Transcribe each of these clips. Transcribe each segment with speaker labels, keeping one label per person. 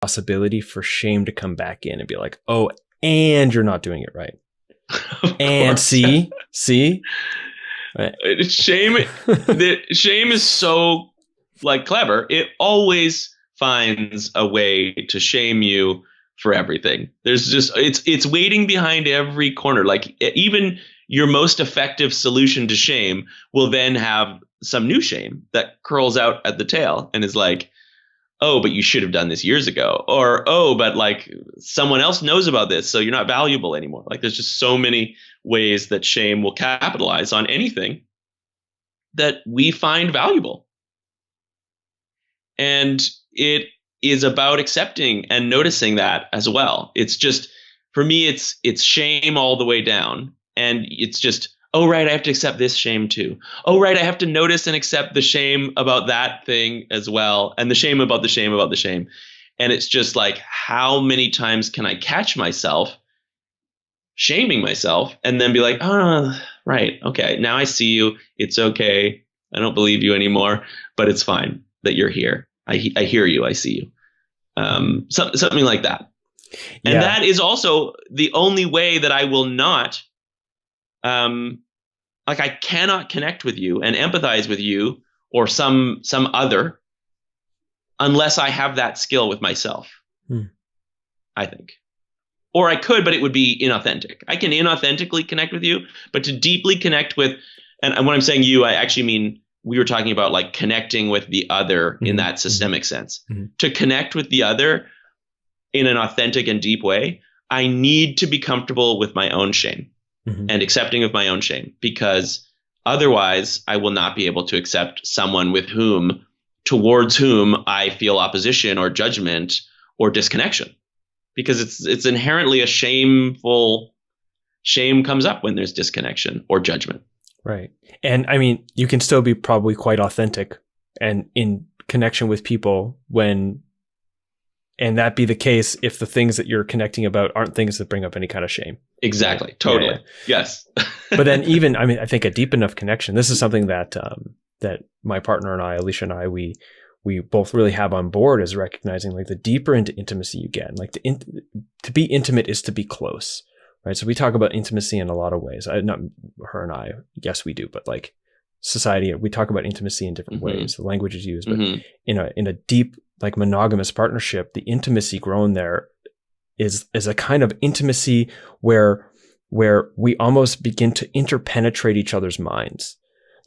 Speaker 1: possibility for shame to come back in and be like, oh, and you're not doing it right. And see, right.
Speaker 2: Shame is so like clever. It always finds a way to shame you for everything. There's just it's waiting behind every corner. Like even your most effective solution to shame will then have some new shame that curls out at the tail and is like, oh, but you should have done this years ago. Or, oh, but like someone else knows about this, so you're not valuable anymore. Like there's just so many ways that shame will capitalize on anything that we find valuable. And it is about accepting and noticing that as well. It's just, for me, it's shame all the way down. And it's just, oh, right, I have to accept this shame too. Oh, right, I have to notice and accept the shame about that thing as well. And the shame about the shame about the shame. And it's just like, how many times can I catch myself shaming myself and then be like, oh, right, okay, now I see you. It's okay. I don't believe you anymore, but it's fine that you're here. I hear you. I see you. Something like that. And that is also the only way that I will not like I cannot connect with you and empathize with you or some other unless I have that skill with myself, I think. Or I could, but it would be inauthentic. I can inauthentically connect with you, but to deeply connect with, and when I'm saying you, I actually mean we were talking about like connecting with the other in that systemic sense. To connect with the other in an authentic and deep way, I need to be comfortable with my own shame. And accepting of my own shame, because otherwise I will not be able to accept someone towards whom I feel opposition or judgment or disconnection, because it's inherently a shame comes up when there's disconnection or judgment.
Speaker 1: Right. And I mean, you can still be probably quite authentic and in connection with people and that be the case if the things that you're connecting about aren't things that bring up any kind of shame.
Speaker 2: Exactly. Totally. Yeah. Yes.
Speaker 1: But then even, I mean, I think a deep enough connection, this is something that my partner and I, Alicia and I, we both really have on board, is recognizing like the deeper into intimacy you get, like to be intimate is to be close, right? So we talk about intimacy in a lot of ways. Not her and I, yes, we do, but like society, we talk about intimacy in different ways. The language is used, but in a deep, like monogamous partnership, the intimacy grown there is a kind of intimacy where we almost begin to interpenetrate each other's minds.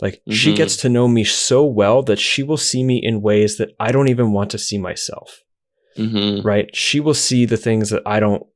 Speaker 1: Like she gets to know me so well that she will see me in ways that I don't even want to see myself. Right? She will see the things that I don't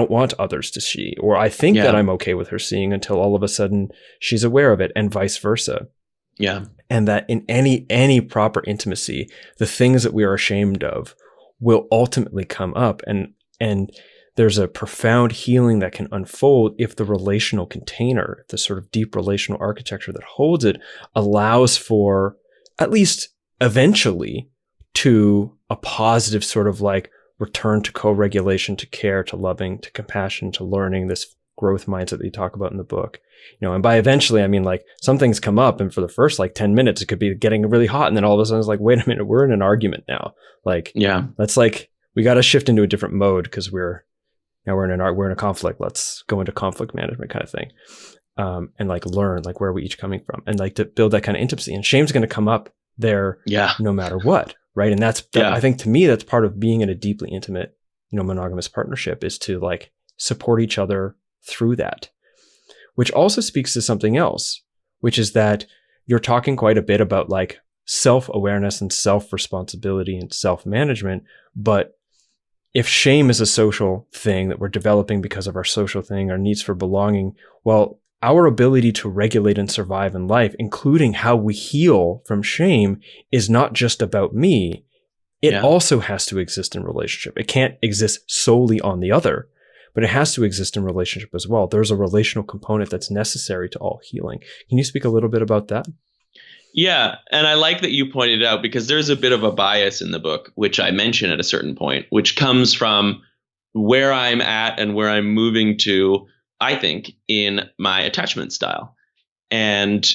Speaker 1: want others to see, or I think that I'm okay with her seeing until all of a sudden she's aware of it, and vice versa. Yeah. And that in any proper intimacy, the things that we are ashamed of will ultimately come up. And there's a profound healing that can unfold if the relational container, the sort of deep relational architecture that holds it, allows for, at least eventually, to a positive sort of like return to co-regulation, to care, to loving, to compassion, to learning, this growth mindset that you talk about in the book. And by eventually, I mean like some things come up, and for the first like 10 minutes, it could be getting really hot. And then all of a sudden it's like, wait a minute, we're in an argument now. Like, that's like, we got to shift into a different mode because we're in a conflict. Let's go into conflict management kind of thing. And like learn, like, where are we each coming from? And like to build that kind of intimacy, and shame's going to come up there no matter what. Right. And I think to me, that's part of being in a deeply intimate, monogamous partnership, is to like support each other through that, which also speaks to something else, which is that you're talking quite a bit about like self-awareness and self-responsibility and self-management. But if shame is a social thing that we're developing because of our social thing, our needs for belonging, well, our ability to regulate and survive in life, including how we heal from shame, is not just about me. It also has to exist in relationship. It can't exist solely on the other, but it has to exist in relationship as well. There's a relational component that's necessary to all healing. Can you speak a little bit about that?
Speaker 2: Yeah. And I like that you pointed it out, because there's a bit of a bias in the book, which I mention at a certain point, which comes from where I'm at and where I'm moving to, I think, in my attachment style. And,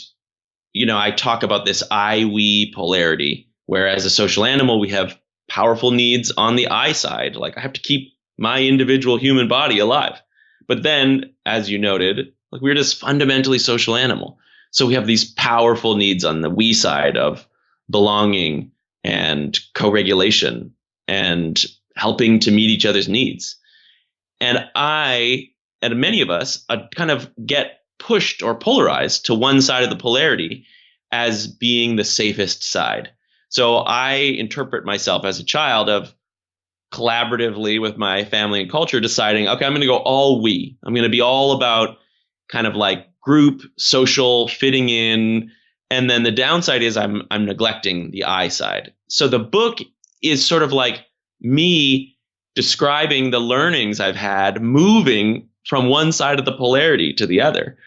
Speaker 2: I talk about this I-we polarity, where as a social animal, we have powerful needs on the I side. Like I have to keep my individual human body alive. But then, as you noted, like we're just fundamentally social animal. So we have these powerful needs on the we side of belonging and co-regulation and helping to meet each other's needs. And many of us kind of get pushed or polarized to one side of the polarity as being the safest side. So I interpret myself as a child of collaboratively with my family and culture deciding, okay, I'm going to go all we. I'm going to be all about kind of like group, social, fitting in. And then the downside is I'm neglecting the I side. So the book is sort of like me describing the learnings I've had moving from one side of the polarity to the other.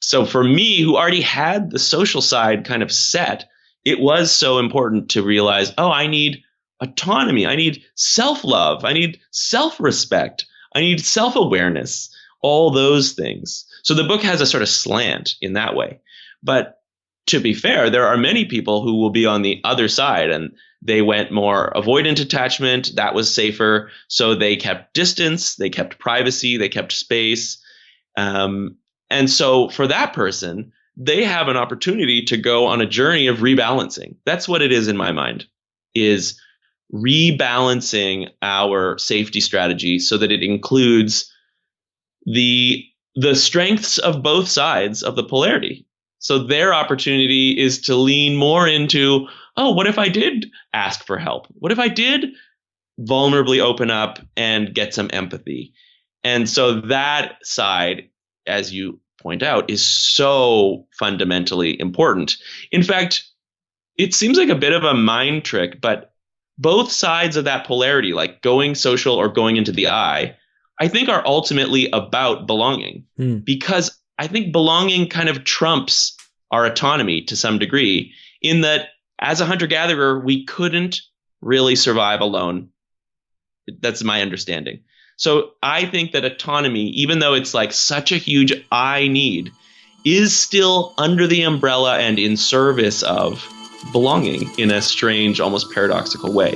Speaker 2: So for me, who already had the social side kind of set, it was so important to realize, oh, I need autonomy. I need self-love. I need self-respect. I need self-awareness, all those things. So the book has a sort of slant in that way. But to be fair, there are many people who will be on the other side, and they went more avoidant attachment. That was safer. So they kept distance, they kept privacy, they kept space. And so for that person, they have an opportunity to go on a journey of rebalancing. That's what it is in my mind, is rebalancing our safety strategy so that it includes the strengths of both sides of the polarity. So their opportunity is to lean more into, oh, what if I did ask for help? What if I did vulnerably open up and get some empathy? And so that side, as you point out, is so fundamentally important. In fact, it seems like a bit of a mind trick, but both sides of that polarity, like going social or going into the I think are ultimately about belonging, because I think belonging kind of trumps our autonomy to some degree, in that as a hunter-gatherer, we couldn't really survive alone. That's my understanding. So I think that autonomy, even though it's like such a huge I need, is still under the umbrella and in service of belonging in a strange, almost paradoxical way.